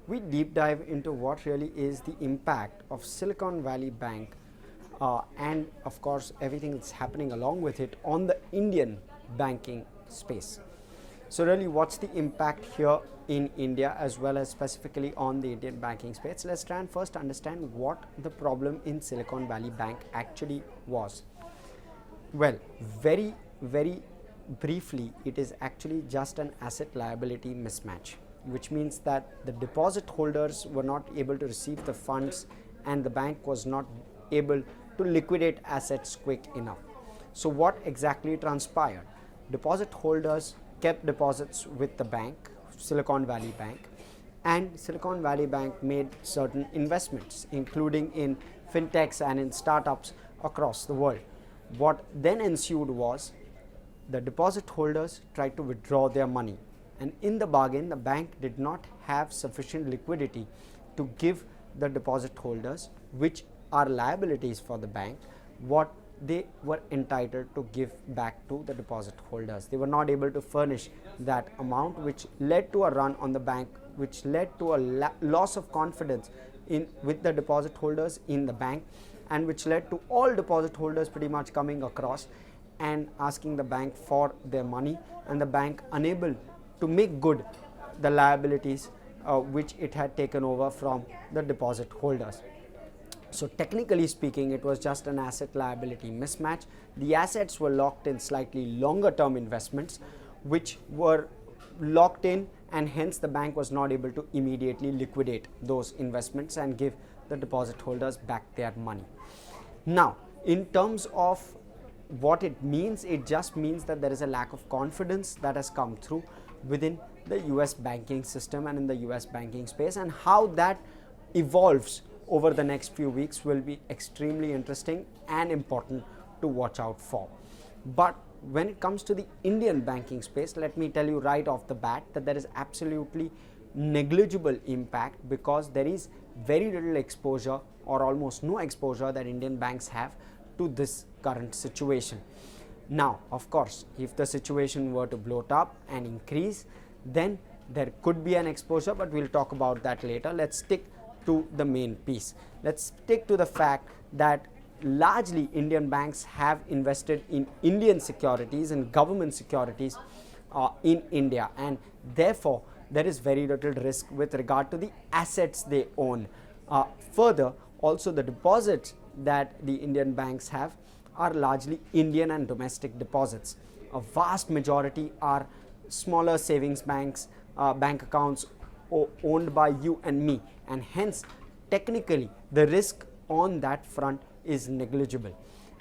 we deep dive into what really is the impact of Silicon Valley Bank and of course everything that's happening along with it on the Indian banking space. So really, what's the impact here in India as well as specifically on the Indian banking space? Let's try and first understand what the problem in Silicon Valley Bank actually was. Well, very briefly, it is actually just an asset liability mismatch, which means that the deposit holders were not able to receive the funds and the bank was not able to liquidate assets quick enough. So what exactly transpired? Deposit holders kept deposits with the bank, Silicon Valley Bank, and Silicon Valley Bank made certain investments, including in fintechs and in startups across the world. What then ensued was the deposit holders tried to withdraw their money, and in the bargain, the bank did not have sufficient liquidity to give the deposit holders, which are liabilities for the bank, what they were entitled to give back to the deposit holders. They were not able to furnish that amount, which led to a run on the bank, which led to a loss of confidence with the deposit holders in the bank, and which led to all deposit holders pretty much coming across and asking the bank for their money, and the bank unable to make good the liabilities which it had taken over from the deposit holders. So technically speaking, it was just an asset liability mismatch. The assets were locked in slightly longer term investments, which were locked in, and hence the bank was not able to immediately liquidate those investments and give the deposit holders back their money. Now, in terms of what it means, it just means that there is a lack of confidence that has come through within the US banking system and in the US banking space, and how that evolves over the next few weeks will be extremely interesting and important to watch out for. But when it comes to the Indian banking space, let me tell you right off the bat that there is absolutely negligible impact, because there is very little exposure or almost no exposure that Indian banks have to this current situation. Now, of course, if the situation were to bloat up and increase, then there could be an exposure, but we'll talk about that later. Let's stick to the main piece. Let's stick to the fact that largely Indian banks have invested in Indian securities and government securities in India, and therefore there is very little risk with regard to the assets they own. Further, also the deposits that the Indian banks have are largely Indian and domestic deposits. A vast majority are smaller savings banks, bank accounts owned by you and me, and hence technically the risk on that front is negligible,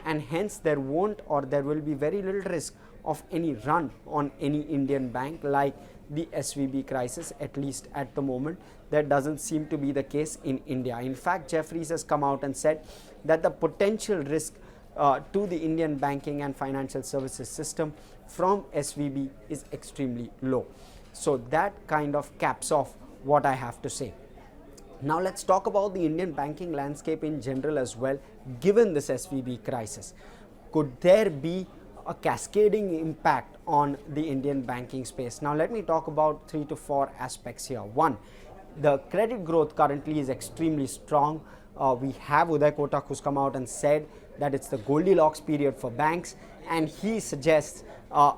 and hence there won't or there will be very little risk of any run on any Indian bank like the SVB crisis. At least at the moment, that doesn't seem to be the case in India. In fact, Jeffries has come out and said that the potential risk to the Indian banking and financial services system from SVB is extremely low. So that kind of caps off what I have to say. Now let's talk about the Indian banking landscape in general as well, given this SVB crisis. Could there be a cascading impact on the Indian banking space? Now let me talk about 3 to 4 aspects here. One, the credit growth currently is extremely strong. We have Uday Kotak, who's come out and said that it's the Goldilocks period for banks, and he suggests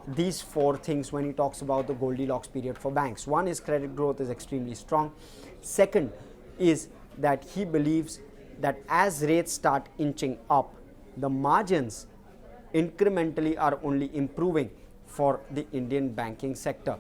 these 4 things when he talks about the Goldilocks period for banks. One is credit growth is extremely strong. Second is that he believes that as rates start inching up, the margins incrementally are only improving for the Indian banking sector,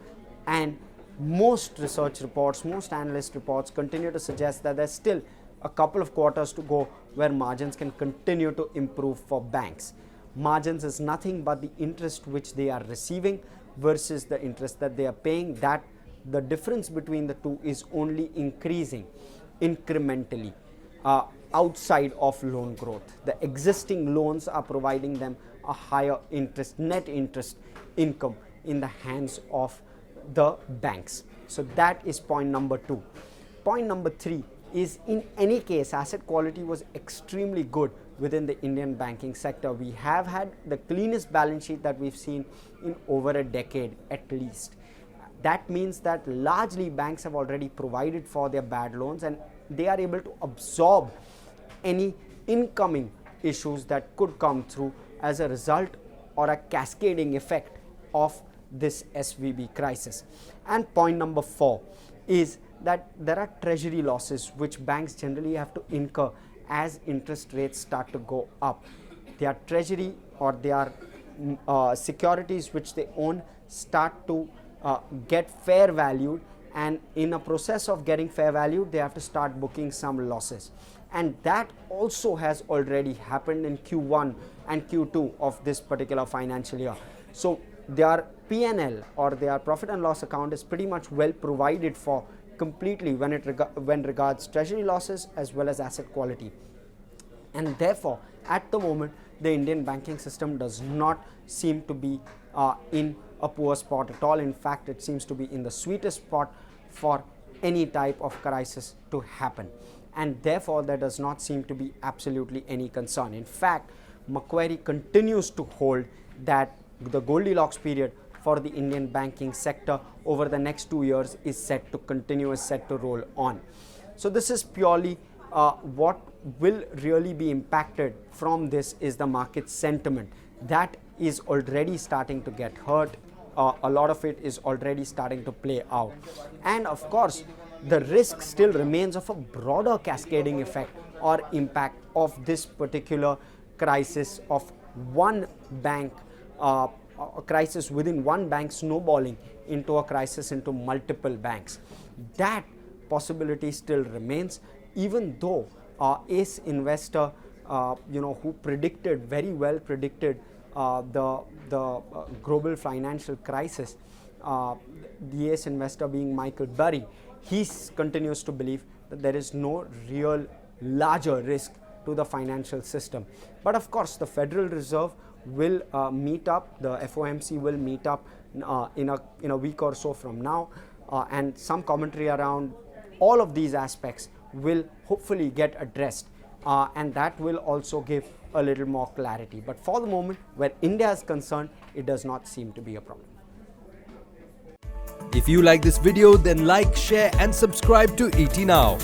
and most research reports, most analyst reports continue to suggest that there's still a couple of quarters to go where margins can continue to improve for banks. Margins is nothing but the interest which they are receiving versus the interest that they are paying. That the difference between the two is only increasing incrementally outside of loan growth. The existing loans are providing them a higher interest, net interest income in the hands of the banks. So that is point number 2. Point number 3 is, in any case, asset quality was extremely good within the Indian banking sector. We have had the cleanest balance sheet that we've seen in over a decade at least. That means that largely banks have already provided for their bad loans, and they are able to absorb any incoming issues that could come through as a result or a cascading effect of this SVB crisis. And point number 4 is that there are treasury losses which banks generally have to incur as interest rates start to go up. Their treasury or their securities which they own start to get fair valued, and in a process of getting fair valued, they have to start booking some losses. And that also has already happened in Q1 and Q2 of this particular financial year. So their P&L or their profit and loss account is pretty much well provided for completely when regards treasury losses as well as asset quality. And therefore, at the moment, the Indian banking system does not seem to be in a poor spot at all. In fact, it seems to be in the sweetest spot for any type of crisis to happen. And therefore, there does not seem to be absolutely any concern. In fact, Macquarie continues to hold that the Goldilocks period for the Indian banking sector over the next 2 years is set to continue, is set to roll on. So this is purely what will really be impacted from this is the market sentiment. That is already starting to get hurt. A lot of it is already starting to play out. And of course, the risk still remains of a broader cascading effect or impact of this particular crisis of one bank, a crisis within one bank snowballing into a crisis into multiple banks. That possibility still remains, even though ACE investor, who very well predicted the global financial crisis, the ACE investor being Michael Burry, he continues to believe that there is no real larger risk to the financial system. But of course, the Federal Reserve will meet up, the FOMC will meet up in a week or so from now, and some commentary around all of these aspects will hopefully get addressed, and that will also give a little more clarity. But for the moment, where India is concerned, it does not seem to be a problem. If you like this video, then like, share and subscribe to ET Now.